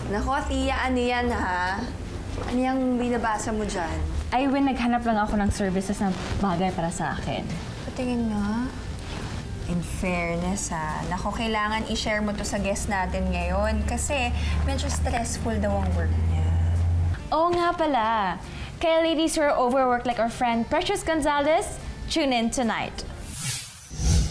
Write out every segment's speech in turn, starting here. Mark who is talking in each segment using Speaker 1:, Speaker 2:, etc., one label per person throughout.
Speaker 1: Nako, Tia, ano yan, ha? Ano yung binabasa mo dyan?
Speaker 2: Ay, naghanap lang ako ng services na bagay para sa akin.
Speaker 1: Patingin nga. In fairness, ha? Nako, kailangan i-share mo to sa guest natin ngayon kasi medyo stressful daw ang work niya.
Speaker 2: Oo nga pala. Kaya ladies who are overworked like our friend Precious Gonzalez, tune in tonight.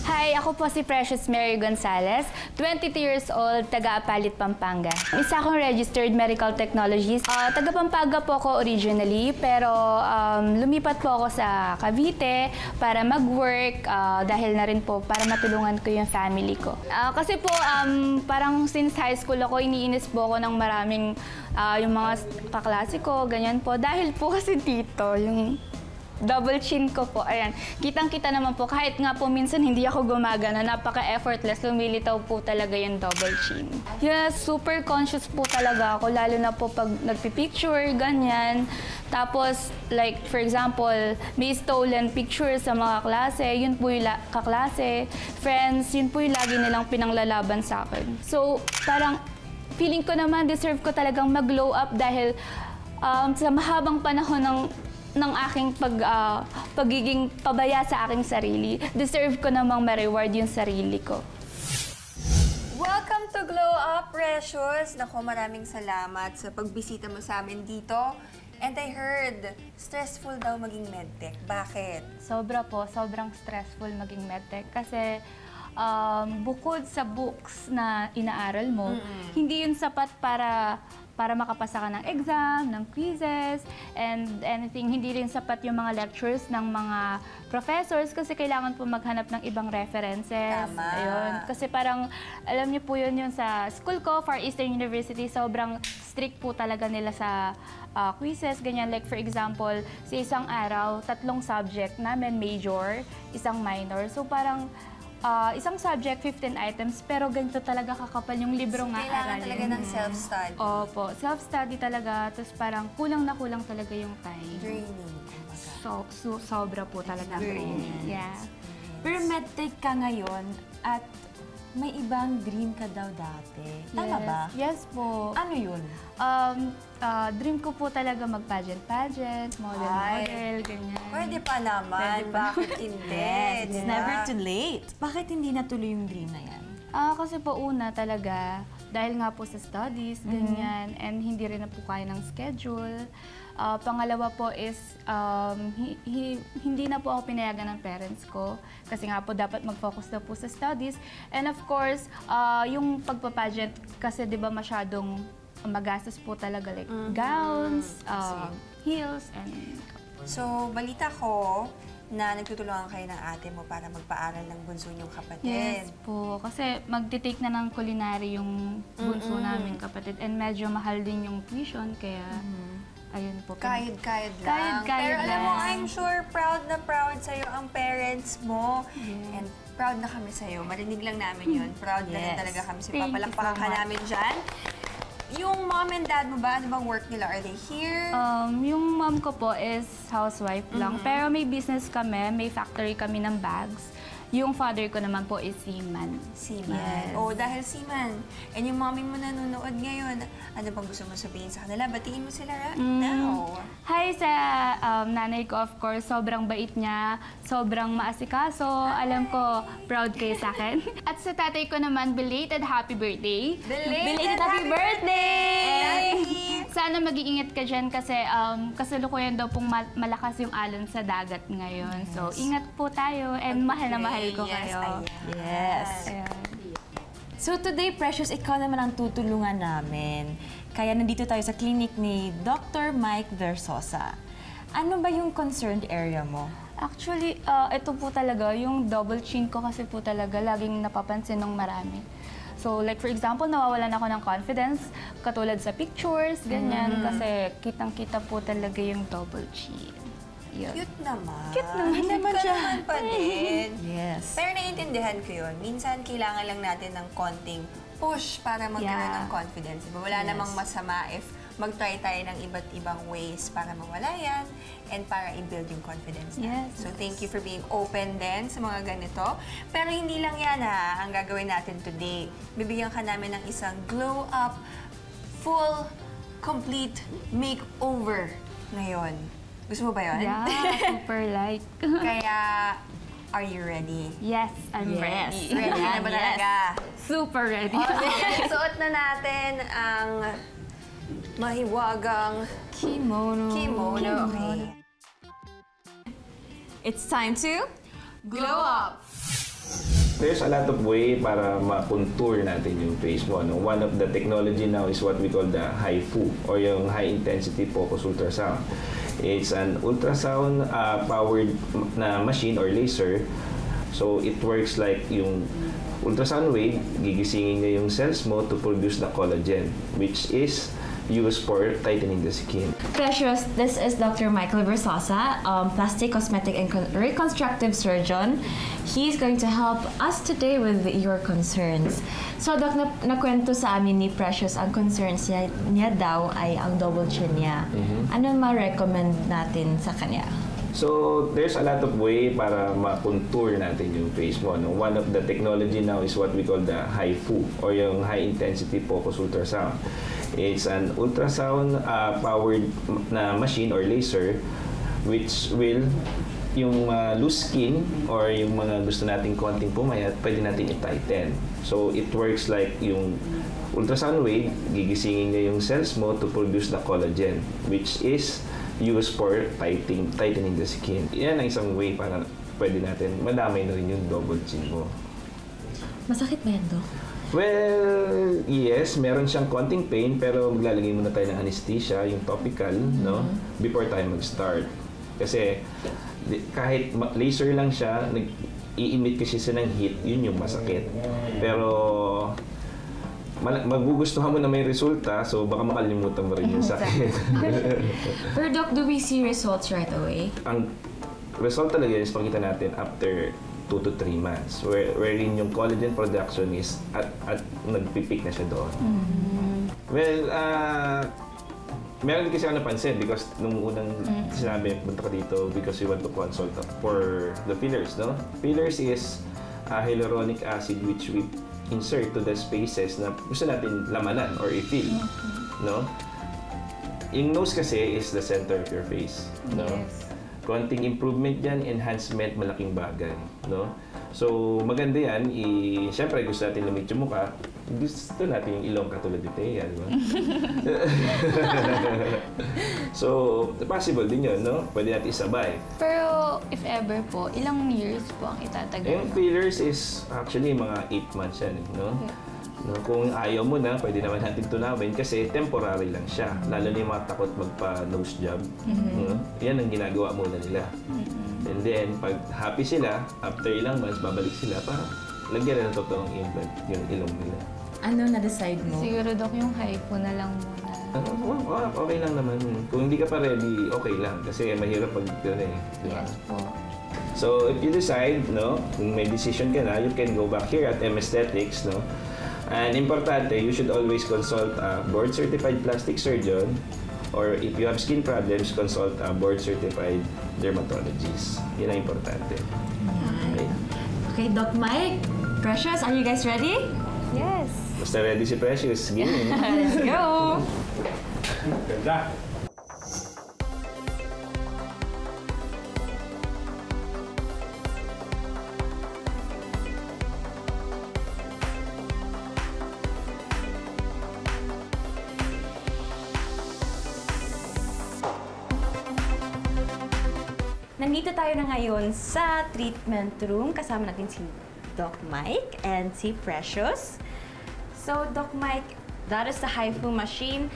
Speaker 3: Hi, ako po si Precious Mary Gonzalez, 22 years old, taga-Apalit, Pampanga. Isa akong registered medical technologist. Taga Pampanga po ako originally, pero lumipat po ako sa Cavite para mag-work dahil na rin po para matulungan ko yung family ko. Kasi po, parang since high school ako, iniinis po ako ng maraming yung mga kaklase ko, ganyan po. Dahil po kasi dito, yung double chin ko po, ayan. Kitang-kita naman po, kahit nga po minsan hindi ako gumagana, napaka-effortless, lumilitaw po talaga yung double chin. Yes, super conscious po talaga ako, lalo na po pag nagpipicture, ganyan. Tapos, like, for example, may stolen pictures sa mga klase, yun po yung kaklase, friends, yun po yung lagi nilang pinanglalaban sa akin. So, parang, feeling ko naman, deserve ko talagang mag-glow up dahil sa mahabang panahon ng aking pagiging pabaya sa aking sarili, deserve ko namang ma-reward yung sarili ko.
Speaker 1: Welcome to Glow Up, Precious! Naku, maraming salamat sa pagbisita mo sa amin dito. And I heard, stressful daw maging medtech. Bakit?
Speaker 3: Sobra po, sobrang stressful maging medtech kasi bukod sa books na inaaral mo, hindi yun sapat para makapasa ka ng exam, ng quizzes, and anything. Hindi rin sapat yung mga lectures ng mga professors kasi kailangan po maghanap ng ibang references.
Speaker 1: Tama.
Speaker 3: Ayun. Kasi parang, alam niyo po yun sa school ko, Far Eastern University, sobrang strict po talaga nila sa quizzes, ganyan. Like for example, sa isang araw, 3 subject namin, major, isang minor. So parang, isang subject, 15 items, pero ganito talaga kakapal yung libro nga
Speaker 1: Kailangan
Speaker 3: aralin.
Speaker 1: talaga ng self-study.
Speaker 3: Opo, self-study talaga, tapos parang kulang na kulang talaga yung time.
Speaker 1: Draining.
Speaker 3: Sobra po talaga draining. Yeah.
Speaker 2: Pero medtech ka ngayon at may ibang dream ka daw dati. Tama ba?
Speaker 3: Yes po.
Speaker 2: Ano yun?
Speaker 3: Dream ko po talaga mag-pageant, model, ganyan.
Speaker 1: Pwede pa naman. Bakit hindi?
Speaker 2: It's
Speaker 1: Diba?
Speaker 2: never too late. Bakit hindi natuloy yung dream na yan?
Speaker 3: Kasi po una talaga, dahil nga po sa studies, ganyan, and hindi rin na po kaya ng schedule. Pangalawa po is, hindi na po ako pinayagan ng parents ko kasi nga po dapat mag-focus na po sa studies. And of course, yung pagpapageant kasi di ba masyadong magastos po talaga, like gowns, heels, and
Speaker 1: So, balita ko na nagtutulungan kayo ng ate mo para magpaaral ng bunso niyong kapatid.
Speaker 3: yes po, kasi magte-take na ng culinary yung bunso namin kapatid and medyo mahal din yung tuition, kaya ayun po.
Speaker 1: Kayod-kayod lang.
Speaker 3: Kayod-kayod
Speaker 1: Pero alam mo,
Speaker 3: lang.
Speaker 1: I'm sure proud na proud sa'yo ang parents mo. And proud na kami sa'yo. Marinig lang namin yun. Proud na rin
Speaker 2: Yes.
Speaker 1: talaga kami. So,
Speaker 3: Thank you
Speaker 1: papalakpakan
Speaker 3: so
Speaker 1: ka
Speaker 3: much.
Speaker 1: namin dyan. Yung mom and dad mo ba, ano bang work nila? Are they here?
Speaker 3: Yung mom ko po is housewife lang, pero may business kami, may factory kami ng bags. Yung father ko naman po is seaman.
Speaker 1: Seaman.
Speaker 3: Yes.
Speaker 1: Oh, dahil seaman. And yung mommy mo nanonood ngayon, ano bang gusto mo sabihin sa kanila? Batiin mo sila right now.
Speaker 3: Hi sa nanay ko, of course, sobrang bait niya, sobrang maasikaso. Alam ko, proud kayo sa akin. At sa tatay ko naman, belated happy birthday.
Speaker 1: Belated
Speaker 3: happy birthday!
Speaker 1: Daddy!
Speaker 3: Sana mag-iingat ka dyan kasi kasalukuyan daw pong malakas yung alon sa dagat ngayon. So, ingat po tayo and mahal na mahal ko
Speaker 1: Yes,
Speaker 3: kayo.
Speaker 1: ayan.
Speaker 2: Yes.
Speaker 3: Ayan.
Speaker 2: So today, Precious, ikaw naman ang tutulungan namin. Kaya nandito tayo sa clinic ni Dr. Mike Versosa. Ano ba yung concerned area mo?
Speaker 3: Actually, ito po talaga, yung double chin ko kasi po talaga laging napapansin ng marami. So, like for example, nawawalan ako ng confidence, katulad sa pictures, ganyan, kasi kitang-kita po talaga yung double chin. Yun.
Speaker 1: Cute naman.
Speaker 3: Cute naman.
Speaker 1: Cute
Speaker 2: naman
Speaker 1: ka
Speaker 2: siya.
Speaker 1: naman pa din.
Speaker 2: Yes.
Speaker 1: Pero naiintindihan ko yun. Minsan, kailangan lang natin ng konting push para magkaroon
Speaker 3: Yeah.
Speaker 1: ng confidence. Diba? Wala
Speaker 2: Yes.
Speaker 1: namang masama if mag-try tayo ng iba't ibang ways para mawala yan and para i-build yung confidence natin.
Speaker 3: Yes.
Speaker 1: So, thank you for being open din sa mga ganito. Pero hindi lang yan ang gagawin natin today. Bibigyan ka namin ng isang glow-up full, complete makeover ngayon. Gusto mo ba yun?
Speaker 3: Yeah, super like.
Speaker 1: Kaya, are you ready?
Speaker 3: Yes, I'm ready.
Speaker 1: Ready na ba talaga?
Speaker 3: Super ready.
Speaker 1: Okay, suot na natin ang mahiwagang
Speaker 2: Kimono.
Speaker 1: Okay.
Speaker 2: It's time to glow up!
Speaker 4: There's a lot of way para ma-contour natin yung face mo. No? One of the technology now is what we call the HIFU or yung high intensity focus ultrasound. It's an ultrasound powered na machine or laser. So it works like yung ultrasound wave, gigisingin niya yung cells mo to produce the collagen, which is used for tightening the skin.
Speaker 2: Precious, this is Dr. Michael Versosa, plastic, cosmetic, and reconstructive surgeon. He's going to help us today with your concerns. So, Doc, nakwento sa amin ni Precious ang concerns niya daw ay ang double chin niya. Ano ma-recommend natin sa kanya?
Speaker 4: So, there's a lot of way para ma-contour natin yung face mo. No? One of the technology now is what we call the HIFU or yung high intensity focus ultrasound. It's an ultrasound powered na machine or laser which will yung loose skin or yung mga gusto nating konting pumayat, pwede natin i-tighten. So, it works like yung ultrasound wave, gigisingin niya yung cells mo to produce the collagen, which is used for tightening the skin. Yan ang isang way para pwede natin madamay na rin yung double chin mo.
Speaker 2: Masakit ba yan, Doc?
Speaker 4: Well, yes, meron siyang konting pain pero maglalagay muna tayo ng anesthesia, yung topical, no? Before tayo mag-start. Kasi kahit laser lang siya, i-emit kasi siya ng heat, yun yung masakit. Pero magugustuhan mo na may resulta, so baka makalimutan mo rin yung sakit.
Speaker 2: Pero Doc, do we see results right away?
Speaker 4: Ang result talaga is pakita natin after 2 to 3 months, wherein yung collagen production is at nagpipik na siya doon. Well, meron kasi ako napansin because nung unang sinabi, punta ka dito because you want to consult for the fillers, no? Fillers is hyaluronic acid which we insert to the spaces na gusto natin lamanan or i-fill, no? Yung nose kasi is the center of your face, no?
Speaker 3: Yes.
Speaker 4: Konting improvement yan, enhancement, malaking bagay, no? So, maganda yan. Siyempre, gusto natin lumit yung mukha. Gusto natin yung ilong katulad ni Thea, di ba? So, possible din yun, no? Pwede natin isabay.
Speaker 3: Pero if ever po, ilang years po ang itatagal?
Speaker 4: Yung fillers is actually mga 8 months yan, no? No, kung ayaw mo na, pwede naman natin tunawin kasi temporary lang siya. Lalo na yung mga takot magpa-nose job. No? Yan ang ginagawa muna nila. And then, pag happy sila, after ilang months, babalik sila para lagyan na ng totoong implant yung ilong nila.
Speaker 2: Ano na-decide mo?
Speaker 3: Siguro, Doc, yung hypo na lang muna.
Speaker 4: Okay lang naman. Kung hindi ka pa ready, okay lang. Kasi mahirap pag di ba?
Speaker 3: Yes po.
Speaker 4: So, if you decide, no, kung may decision ka na, you can go back here at M Aesthetics, no? And importante, you should always consult a board-certified plastic surgeon or if you have skin problems, consult a board-certified dermatologist. Yan ang importante. Okay?
Speaker 2: Okay, Doc Mike, Precious, are you guys ready?
Speaker 3: Yes.
Speaker 4: Basta ready si Precious, game.
Speaker 2: Let's go!
Speaker 4: Ganda!
Speaker 2: Nandito tayo na ngayon sa treatment room. Kasama natin si Doc Mike and si Precious. So, Doc Mike, that is the HIFU machine.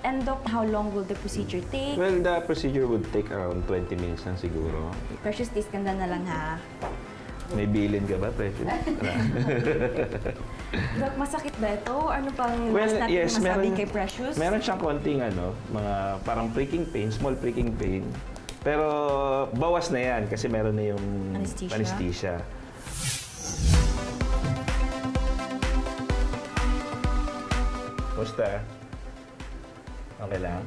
Speaker 2: And Doc, how long will the procedure take?
Speaker 4: Well, the procedure would take around 20 minutes lang siguro.
Speaker 2: Precious, please, ganda na lang ha.
Speaker 4: May bilin ka ba, Precious?
Speaker 2: Doc, masakit ba ito? Ano pang
Speaker 4: Well,
Speaker 2: last natin
Speaker 4: yes,
Speaker 2: masabi
Speaker 4: meron,
Speaker 2: kay Precious?
Speaker 4: meron siyang konting mga parang pricking pain, small pricking pain. Pero bawas na yan kasi meron na yung anesthesia. Kumusta? Okay lang?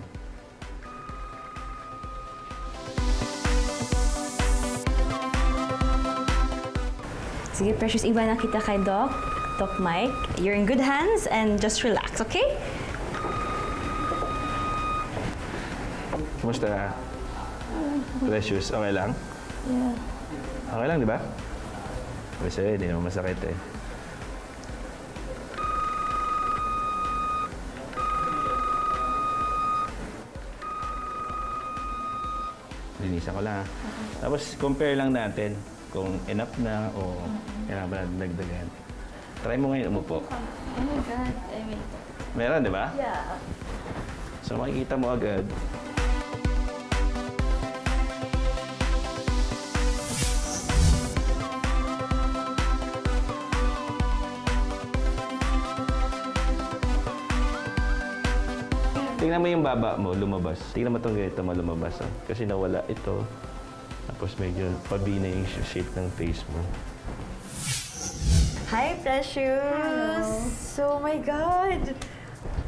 Speaker 2: Sige, Precious, iba na kita kay Doc Mike. You're in good hands and just relax, okay?
Speaker 4: Kumusta? Precious, okay lang?
Speaker 2: Yeah.
Speaker 4: Okay lang, di ba? Kasi hindi naman masakit eh. Linisan ko lang. Tapos compare lang natin kung enough na o kailangan ba natin dagdagan. Try mo ngayon umupo.
Speaker 2: Oh my God, I mean...
Speaker 4: Meron, di ba?
Speaker 2: Yeah.
Speaker 4: So makikita mo agad. Tingnan mo yung baba mo, lumabas. Tingnan mo itong ganito mo lumabas. Oh. Kasi nawala ito. Tapos medyo pabina yung shape ng face mo.
Speaker 1: Hi, Precious! So, my God!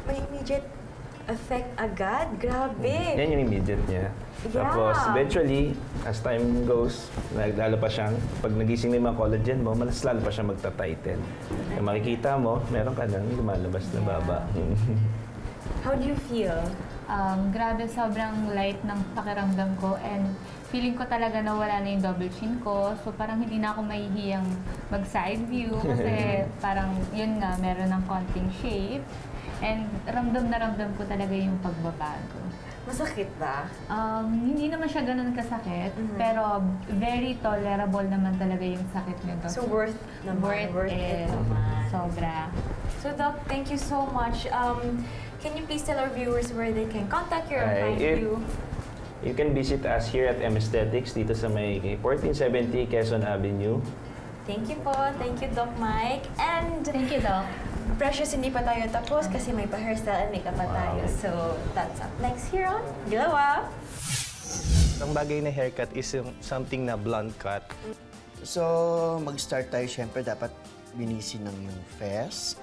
Speaker 1: May immediate effect agad. Grabe!
Speaker 4: Yan yung immediate niya.
Speaker 1: Yeah.
Speaker 4: Tapos eventually, as time goes, lalo pa siyang, pag nagising na yung mga collagen mo, mas lalo pa siyang magta-tighten. Kaya makikita mo, meron ka nang lumalabas na baba.
Speaker 1: How do you feel?
Speaker 3: Grabe, sobrang light ng pakiramdam ko and feeling ko talaga na wala na yung double chin ko. So parang hindi na ako mahihiyang mag-side view kasi parang yun nga, meron ng konting shape. And ramdam na ramdam ko talaga yung pagbabago.
Speaker 1: Masakit ba?
Speaker 3: Hindi naman siya ganun kasakit, pero very tolerable naman talaga yung sakit nito.
Speaker 1: So, worth naman. Worth it naman.
Speaker 3: Sobra.
Speaker 1: So, Doc, thank you so much. Can you please tell our viewers where they can contact you or find you?
Speaker 4: You can visit us here at M Aesthetics dito sa may 1470 Quezon Avenue.
Speaker 1: Thank you po. Thank you, Doc Mike. And
Speaker 3: Thank you, Doc.
Speaker 1: Precious, hindi pa tayo tapos kasi may pa-hairstyle and makeup pa tayo. So, that's up next here on Glow Up.
Speaker 5: Ang bagay na haircut is yung something na blonde cut.
Speaker 6: So, mag-start tayo. Siyempre, dapat binisin ng yung fez.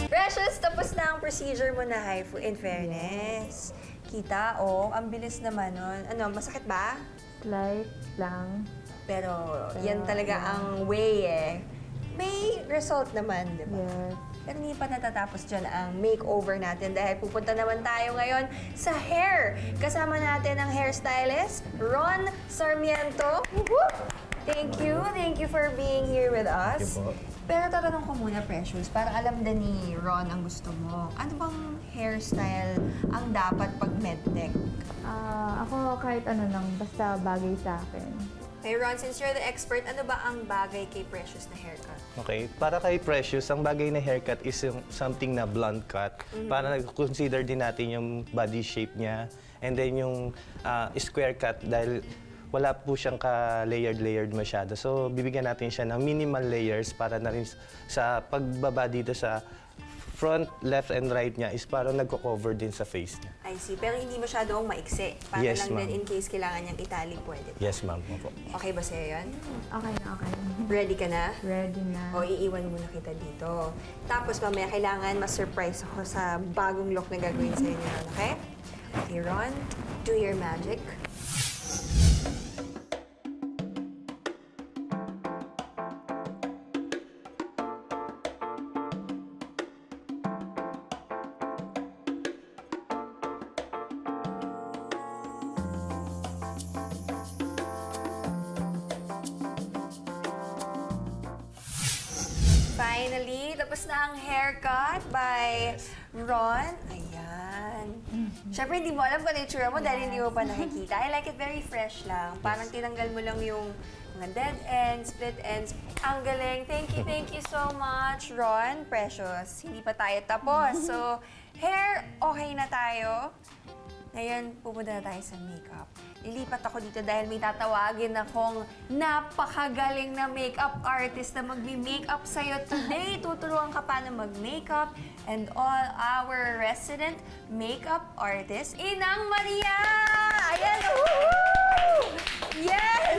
Speaker 1: Precious, tapos na ang procedure mo na HIFU. In fairness, kita, ang bilis naman nun. Ano, masakit ba?
Speaker 3: Slight lang.
Speaker 1: Pero yan talaga ang way eh. May result naman, di ba?
Speaker 3: Yes.
Speaker 1: Pero hindi pa natatapos dyan ang makeover natin dahil pupunta naman tayo ngayon sa hair. Kasama natin ang hairstylist, Ron Sarmiento. Woohoo! Thank you for being here with us.
Speaker 4: Thank you po.
Speaker 1: Pero tatanong ko muna, Precious, para alam din ni Ron ang gusto mo. Ano bang hairstyle ang dapat pag medtech?
Speaker 3: Ako kahit ano lang, basta bagay sa akin.
Speaker 1: Hey Ron, since you're the expert, ano ba ang bagay kay Precious na haircut?
Speaker 5: Okay, para kay Precious, ang bagay na haircut is yung something na blonde cut. Para nag-consider din natin yung body shape niya. And then yung square cut dahil wala po siyang ka-layered masyado. So, bibigyan natin siya ng minimal layers para na rin sa pagbaba dito sa front, left, and right niya is parang nagko-cover din sa face niya.
Speaker 1: I see. Pero hindi masyadong maiksi. Para
Speaker 5: Yes,
Speaker 1: lang
Speaker 5: ma'am.
Speaker 1: din in case kailangan niyang itali, pwede.
Speaker 5: Yes, ma'am. Opo.
Speaker 1: Okay ba sa'yo yan?
Speaker 3: Okay na, okay.
Speaker 1: Ready ka na?
Speaker 3: Ready na.
Speaker 1: O, iiwan muna kita dito. Tapos mamaya kailangan ma-surprise ako sa bagong look na gagawin sa'yo ni Ron, okay? Okay, Ron, do your magic. Finally, tapos na ang haircut by Ron. Ayan. Siyempre, hindi mo alam kung ano yung tsura mo dahil hindi mo pa nakikita. I like it very fresh lang. Parang tinanggal mo lang yung mga dead ends, split ends. Ang galing. Thank you so much, Ron. Precious. Hindi pa tayo tapos. So, hair, okay na tayo. Ngayon, pupunta na tayo sa makeup. Lilipat ako dito dahil may tatawagin akong napakagaling na makeup artist na magbi-makeup sa'yo today. Tuturuan ka paano mag-makeup and all our resident makeup artist, Inang Maria! Ayan! Woohoo! Yes!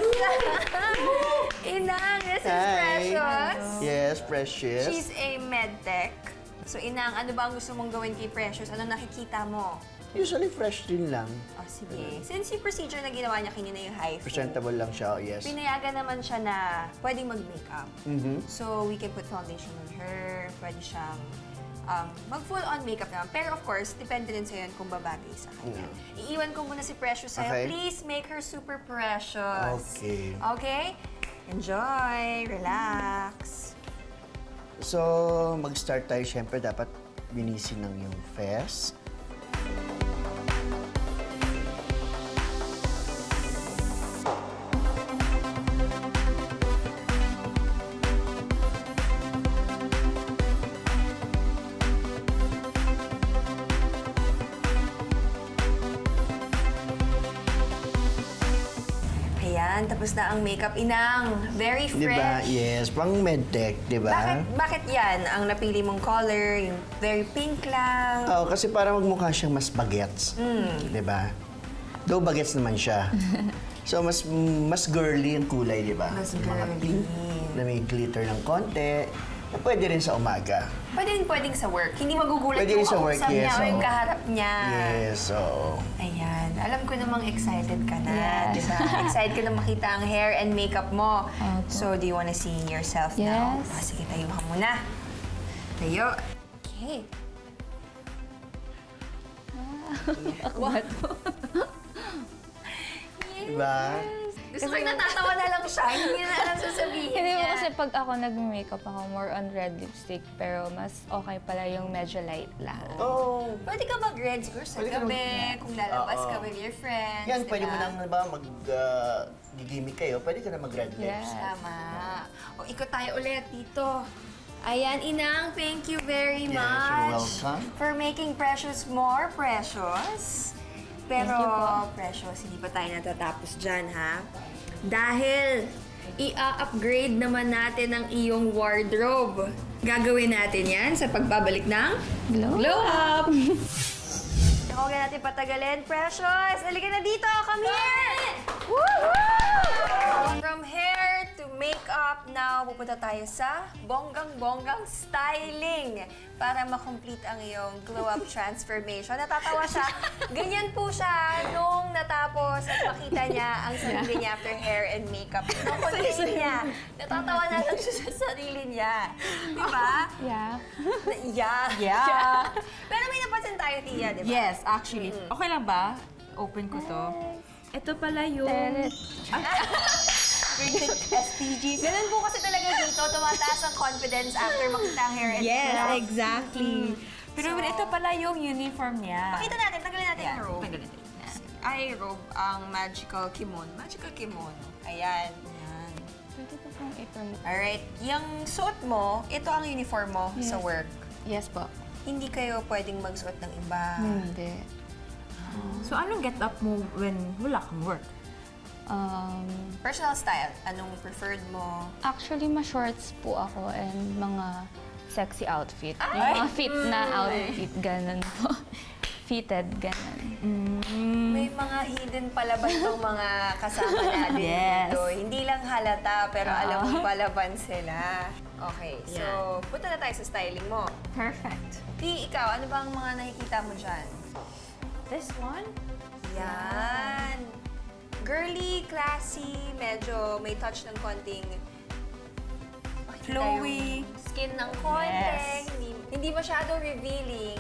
Speaker 1: Inang, this is
Speaker 6: Hi.
Speaker 1: Precious.
Speaker 6: Yes, Precious.
Speaker 1: She's a medtech. So, Inang, ano ba ang gusto mong gawin kay Precious? Ano nakikita mo?
Speaker 6: Usually fresh din lang.
Speaker 1: Oh, sige. Since yung procedure na ginawa niya kanina yung HIFU,
Speaker 6: Presentable lang siya, yes.
Speaker 1: pinayagan naman siya na pwedeng mag-makeup. So, we can put foundation on her. Pwede siyang mag full-on makeup naman. Pero of course, depende rin sa'yo kung babagay sa kanya. Iiwan ko muna si Precious sa'yo.
Speaker 6: Okay.
Speaker 1: Please make her super precious.
Speaker 6: Okay.
Speaker 1: Okay? Enjoy. Relax.
Speaker 6: So, mag-start tayo. Siyempre, dapat binisin ng yung face.
Speaker 1: Ayan, tapos na ang makeup. Inang, very fresh.
Speaker 6: Diba? Yes, pang medtech, diba?
Speaker 1: Bakit yan? Ang napili mong color, yung very pink lang.
Speaker 6: Oo, kasi para magmukha siyang mas bagets. Diba? Though bagets naman siya. So, mas girly ang kulay, diba?
Speaker 1: Mas
Speaker 6: Mga
Speaker 1: girly.
Speaker 6: pink na may glitter ng konti. Na pwede rin sa umaga.
Speaker 1: Pwedeng sa work. Hindi magugulat
Speaker 6: Pwede rin
Speaker 1: yung
Speaker 6: sa work,
Speaker 1: kausap niya
Speaker 6: yes,
Speaker 1: o yung
Speaker 6: oo.
Speaker 1: kaharap niya.
Speaker 6: Yes, oo.
Speaker 1: Ayan. Alam ko namang excited ka na.
Speaker 3: Yes.
Speaker 1: Diba? Excited ka na makita ang hair and makeup mo.
Speaker 3: Opo.
Speaker 1: So, do you wanna see yourself now?
Speaker 3: Yes.
Speaker 1: Sige, tayo ka muna. Tayo. Okay.
Speaker 6: Diba?
Speaker 1: Gusto ko natatawa na lang siya. Hindi niya na alam sasabihin
Speaker 3: Hindi mo
Speaker 1: niya.
Speaker 3: kasi pag ako nag-makeup ako, more on red lipstick, pero mas okay pala yung medyo light lang.
Speaker 6: Oo.
Speaker 1: Pwede ka mag-red siguro sa
Speaker 6: Pwede ka
Speaker 1: gabi, kung lalabas
Speaker 6: Oo.
Speaker 1: ka with your friends.
Speaker 6: Yan, pwede mo
Speaker 1: diba?
Speaker 6: nang gigimik kayo, pwede ka na mag-red lips.
Speaker 3: Yes.
Speaker 1: Tama. O, ikot tayo ulit dito. Ayan, Inang, thank you very
Speaker 6: Yes,
Speaker 1: much
Speaker 6: you're welcome.
Speaker 1: for making Precious more precious. Pero,
Speaker 3: Thank you po.
Speaker 1: Precious, hindi pa tayo natatapos dyan, ha? Dahil, i-upgrade naman natin ang iyong wardrobe. Gagawin natin yan sa pagbabalik ng Glow Up! Huwag na natin patagalin. Precious, halika na dito! Come here! Woohoo! From hair to makeup, now pupunta tayo sa bonggang-bonggang styling para makomplete ang iyong glow-up transformation. Natatawa siya. Ganyan po siya nung natapos at makita niya ang sarili niya after hair and makeup. Ang kulit niya. Natatawa na lang siya sa sarili niya. Di ba?
Speaker 3: Yeah.
Speaker 1: Yeah. Pero may napansin tayo, Tia, di ba?
Speaker 2: Yes, actually. Okay lang ba? Open ko to. Ito pala yung...
Speaker 1: Rated STGs. Ganun po kasi talaga dito, tumataas ang confidence after makita ang hair and
Speaker 2: Yes,
Speaker 1: makeup.
Speaker 2: exactly. Pero
Speaker 1: So-
Speaker 2: ito pala yung uniform niya.
Speaker 1: Pakita natin, tanggalin natin
Speaker 2: Yeah,
Speaker 1: yung robe.
Speaker 2: tanggalin natin.
Speaker 1: Ay, robe ang magical kimono. Magical kimono. Ayan.
Speaker 3: Pwede ko pong i-promote.
Speaker 1: Alright, yung suot mo, ito ang uniform mo sa work.
Speaker 3: Yes po.
Speaker 1: Hindi kayo pwedeng magsuot ng iba.
Speaker 3: Hindi.
Speaker 2: So, anong get up mo when wala kang work?
Speaker 1: Personal style, anong preferred mo?
Speaker 3: Actually, ma-shorts po ako and mga sexy outfit. Yung mga fit na outfit, ganun po. Fitted, ganun.
Speaker 1: May mga hidden palaban tong mga kasama natin
Speaker 2: Yes.
Speaker 1: dito. Hindi lang halata, pero alam mo palaban sila. Okay, so punta na tayo sa styling mo.
Speaker 2: Perfect.
Speaker 1: Di, ikaw, ano bang mga nakikita mo dyan?
Speaker 2: This one?
Speaker 1: Yan. Girly, classy, medyo may touch ng konting
Speaker 2: Flowy.
Speaker 1: yung skin ng konti.
Speaker 2: Yes.
Speaker 1: Hindi masyado revealing.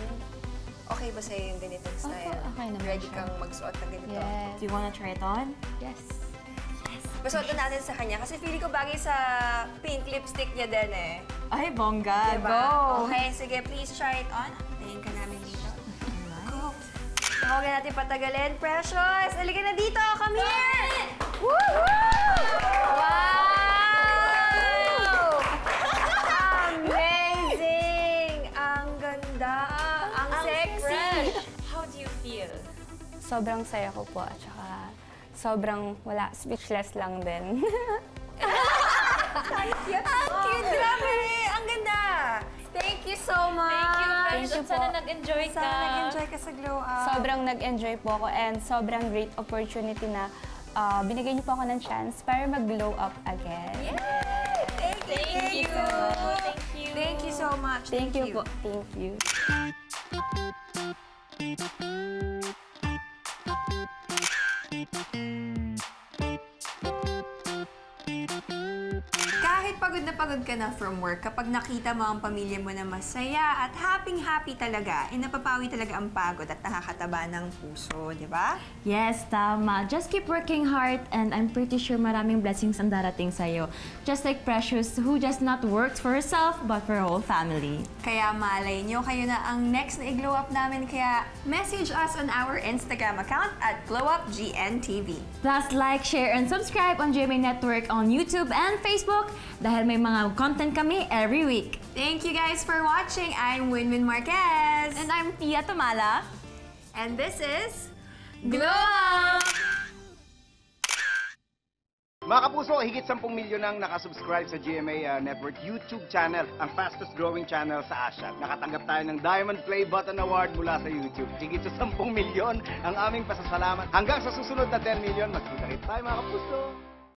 Speaker 1: Okay ba sa'yo yung ganitong style?
Speaker 3: okay naman
Speaker 1: Ready
Speaker 3: siya.
Speaker 1: kang magsuot ng ganito?
Speaker 3: Yes.
Speaker 2: Do you wanna try it on?
Speaker 3: Yes.
Speaker 1: Pasuotin natin sa kanya kasi feeling ko bagay sa pink lipstick niya din eh.
Speaker 2: Ay, bongga.
Speaker 1: Diba?
Speaker 2: Go!
Speaker 1: Okay, sige, please try it on. Tingin ka namin dito. Go! Huwag na natin patagalin. Precious! Halika na dito! Come here! Woohoo! Wow! Amazing! Ang ganda! Ang sexy!
Speaker 2: How do you feel?
Speaker 3: Sobrang saya ko po at saka sobrang wala, speechless lang din.
Speaker 1: Ang cute! Grabe! Ang ganda! Thank you so much!
Speaker 2: Thank you,
Speaker 3: Thank
Speaker 2: Precious.
Speaker 3: you po.
Speaker 2: Sana nag-enjoy ka.
Speaker 1: Sana nag-enjoy ka sa Glow Up.
Speaker 3: Sobrang nag-enjoy po ako and sobrang great opportunity na binigay niyo po ako ng chance para mag-glow up again.
Speaker 1: Thank you!
Speaker 2: Thank you.
Speaker 1: Thank you so much.
Speaker 3: Thank you po. Thank you.
Speaker 1: Kahit pagod na na pagod ka na from work, kapag nakita mo ang pamilya mo na masaya at happy-happy talaga, napapawi talaga ang pagod at nakakataba ng puso, di ba?
Speaker 2: Yes, tama. Just keep working hard and I'm pretty sure maraming blessings ang darating sa'yo. Just like Precious, who just not works for herself, but for her whole family.
Speaker 1: Kaya malay nyo, kayo na ang next na i-glow up namin. Kaya message us on our Instagram account at GlowUpGNTV.
Speaker 2: Plus, like, share, and subscribe on GMA Network on YouTube and Facebook dahil may mga content kami every week.
Speaker 1: Thank you guys for watching. I'm Winwin Marquez.
Speaker 2: And I'm Pia Tumala.
Speaker 1: And this is
Speaker 2: Glow Up!
Speaker 7: Mga kapuso, higit 10 milyon ang nakasubscribe sa GMA Network YouTube channel, ang fastest growing channel sa Asia. Nakatanggap tayo ng Diamond Play Button Award mula sa YouTube. Higit sa 10 milyon ang aming pasasalamat. Hanggang sa susunod na 10 milyon, magkita-kita tayo mga kapuso!